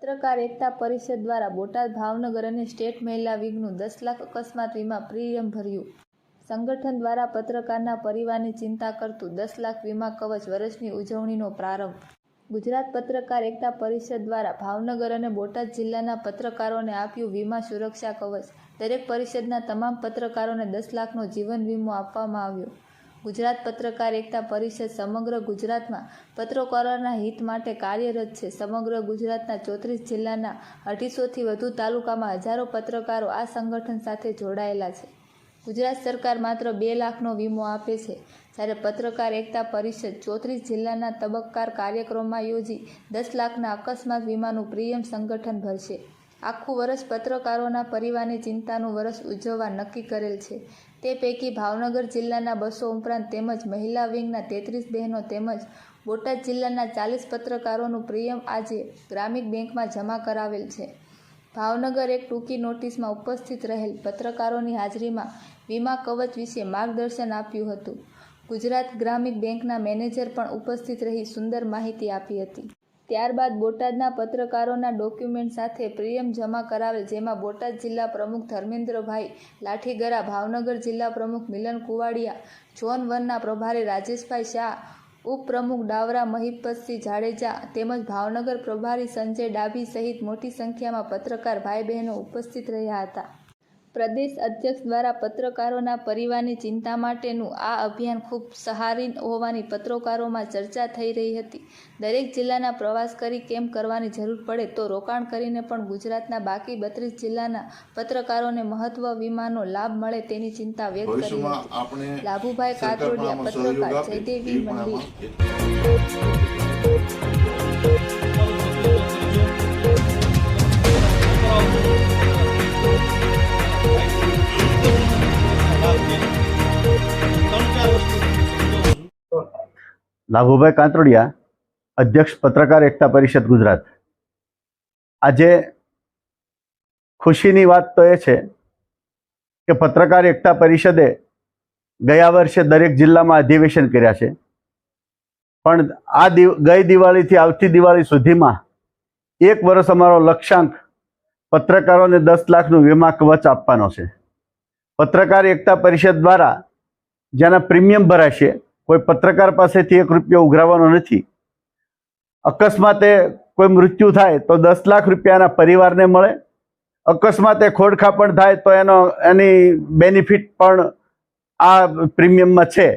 પત્રકાર એકતા પરિષદ દ્વારા બોટાદ ભાવનગર અને સ્ટેટ મહિલા વિંગનું 10 લાખ અકસ્માત વીમા પ્રીમિયમ ભર્યું। સંગઠન દ્વારા પત્રકારના પરિવારની ચિંતા કરતું 10 લાખ વીમા કવચ વર્ષની ઉજવણીનો પ્રારંભ। ગુજરાત પત્રકાર એકતા પરિષદ દ્વારા ભાવનગર અને બોટાદ જિલ્લાના પત્રકારોને આપ્યું વીમા સુરક્ષા કવચ। દરેક પરિષદના તમામ પત્રકારોને 10 લાખનો જીવન વીમો આપવામાં આવ્યો। ગુજરાત પત્રકાર એકતા પરિષદ સમગ્ર ગુજરાતમાં પત્રકારોના હિત માટે કાર્યરત છે। સમગ્ર ગુજરાતના 34 જિલ્લાના 250થી વધુ તાલુકામાં હજારો પત્રકારો આ સંગઠન સાથે જોડાયેલા છે। ગુજરાત સરકાર માત્ર 2 લાખનો વીમો આપે છે, જ્યારે પત્રકાર એકતા પરિષદ 34 જિલ્લાના તબક્કાવાર કાર્યક્રમમાં યોજી 10 લાખના અકસ્માત વીમાનું પ્રીમિયમ સંગઠન ભરશે। આખું વર્ષ પત્રકારોના પરિવારની ચિંતાનું વર્ષ ઉજવવા નક્કી કરેલ છે। તે પૈકી ભાવનગર જિલ્લાના 200 ઉપરાંત તેમજ મહિલા વિંગના 33 બહેનો તેમજ બોટાદ જિલ્લાના 40 પત્રકારોનું પ્રીમિયમ આજે ગ્રામીણ બેંકમાં જમા કરાવેલ છે। ભાવનગર એક ટૂંકી નોટિસમાં ઉપસ્થિત રહેલ પત્રકારોની હાજરીમાં વીમા કવચ વિશે માર્ગદર્શન આપ્યું હતું। ગુજરાત ગ્રામીણ બેંકના મેનેજર પણ ઉપસ્થિત રહી સુંદર માહિતી આપી હતી। ત્યારબાદ બોટાદના પત્રકારોના ડોક્યુમેન્ટ સાથે પ્રીમિયમ જમા કરાવેલ, જેમાં બોટાદ જિલ્લા પ્રમુખ ધર્મેન્દ્રભાઈ લાઠીગરા, ભાવનગર જિલ્લા પ્રમુખ મિલન કુવાડિયા, ઝોન 1ના પ્રભારી રાજેશભાઈ શાહ, ઉપપ્રમુખ ડાવરા મહિપતસિંહ જાડેજા તેમજ ભાવનગર પ્રભારી સંજય ડાભી સહિત મોટી સંખ્યામાં પત્રકાર ભાઈ બહેનો ઉપસ્થિત રહ્યા હતા। પ્રદેશ અધ્યક્ષ દ્વારા પત્રકારોના પરિવારની ચિંતા માટેનું આ અભિયાન ખૂબ સહારી હોવાની પત્રકારોમાં ચર્ચા થઈ રહી હતી। દરેક જિલ્લાના પ્રવાસ કરી કેમ્પ કરવાની જરૂર પડે તો રોકાણ કરીને પણ ગુજરાતના બાકી 32 જિલ્લાના પત્રકારોને મહત્વ વીમાનો લાભ મળે તેની ચિંતા વ્યક્ત કરી હતી। લાભુભાઈ કાતરોડિયા, પત્રકાર, જયદેવી મંદિર। લાભુભાઈ કાતરોડિયા, અધ્યક્ષ પત્રકાર એકતા પરિષદ ગુજરાત। આજે ખુશીની વાત તો એ છે કે પત્રકાર એકતા પરિષદે ગયા વર્ષે દરેક જિલ્લામાં અધિવેશન કર્યા છે, પણ ગઈ દિવાળીથી આવતી દિવાળી સુધીમાં એક વર્ષ અમારો લક્ષ્યાંક પત્રકારોને 10 લાખનું વીમા કવચ આપવાનો છે। પત્રકાર એકતા પરિષદ દ્વારા જેના પ્રીમિયમ ભરાશે, કોઈ પત્રકાર પાસેથી 1 રૂપિયો ઉઘરાવવાનો નથી। અકસ્માતે કોઈ મૃત્યુ થાય તો 10 લાખ રૂપિયાના પરિવારને મળે। અકસ્માતે ખોડખાપણ થાય તો એની બેનિફિટ પણ આ પ્રીમિયમમાં છે।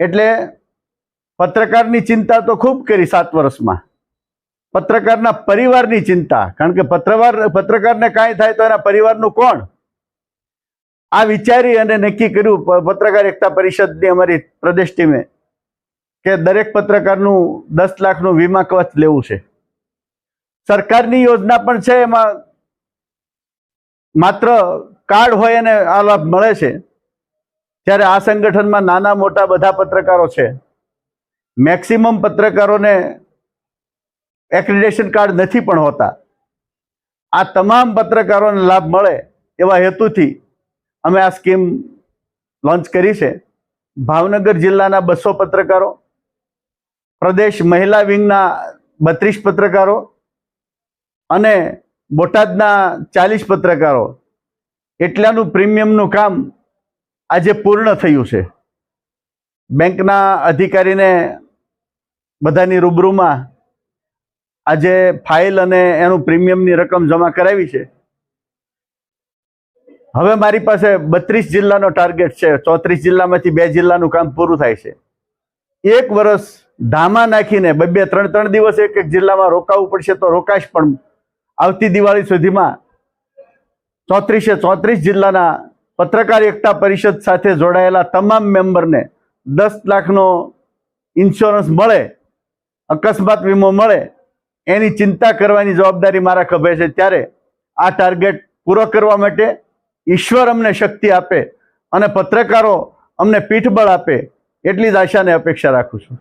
એટલે પત્રકારની ચિંતા તો ખૂબ કરી 7 વર્ષમાં, પત્રકારના પરિવારની ચિંતા, કારણ કે પત્રકારને કાંઈ થાય તો એના પરિવારનું કોણ, આ વિચારી અને નક્કી કર્યું પત્રકાર એકતા પરિષદની અમારી પ્રદેશ ટીમે કે દરેક પત્રકારનું 10 લાખનું વીમા કવચ લેવું છે। સરકારની યોજના પણ છે, એમાં માત્ર કાર્ડ હોય અને આ લાભ મળે છે, જ્યારે આ સંગઠનમાં નાના મોટા બધા પત્રકારો છે। મેક્સિમમ પત્રકારોને એક્રેડિટેશન કાર્ડ નથી પણ હોતા। આ તમામ પત્રકારોને લાભ મળે એવા હેતુથી અમે આ સ્કીમ લોન્ચ કરી છે। ભાવનગર જિલ્લાના 200 પત્રકારો, પ્રદેશ મહિલા વિંગના 32 પત્રકારો અને બોટાદના 40 પત્રકારો, એટલાનું પ્રીમિયમનું કામ આજે પૂર્ણ થયું છે। બેંકના અધિકારીને બધાની રૂબરૂમાં આજે ફાઇલ અને એનું પ્રીમિયમની રકમ જમા કરાવી છે। હવે મારી પાસે 32 જિલ્લાનો ટાર્ગેટ છે। 34 જિલ્લામાંથી 2 જિલ્લાનું કામ પૂરું થાય છે। એક વર્ષ ધામા નાખીને 2-3 દિવસ એક જિલ્લામાં રોકાવું પડશે તો રોકાશ, પણ આવતી દિવાળી સુધીમાં 34 જિલ્લાના પત્રકાર એકતા પરિષદ સાથે જોડાયેલા તમામ મેમ્બરને 10 લાખનો ઇન્સ્યોરન્સ મળે, અકસ્માત વીમો મળે, એની ચિંતા કરવાની જવાબદારી મારા ખભે છે। ત્યારે આ ટાર્ગેટ પૂરો કરવા માટે ઈશ્વર અમને શક્તિ આપે અને પત્રકારો અમને પીઠબળ આપે, એટલી જ આશા અને અપેક્ષા રાખું છું।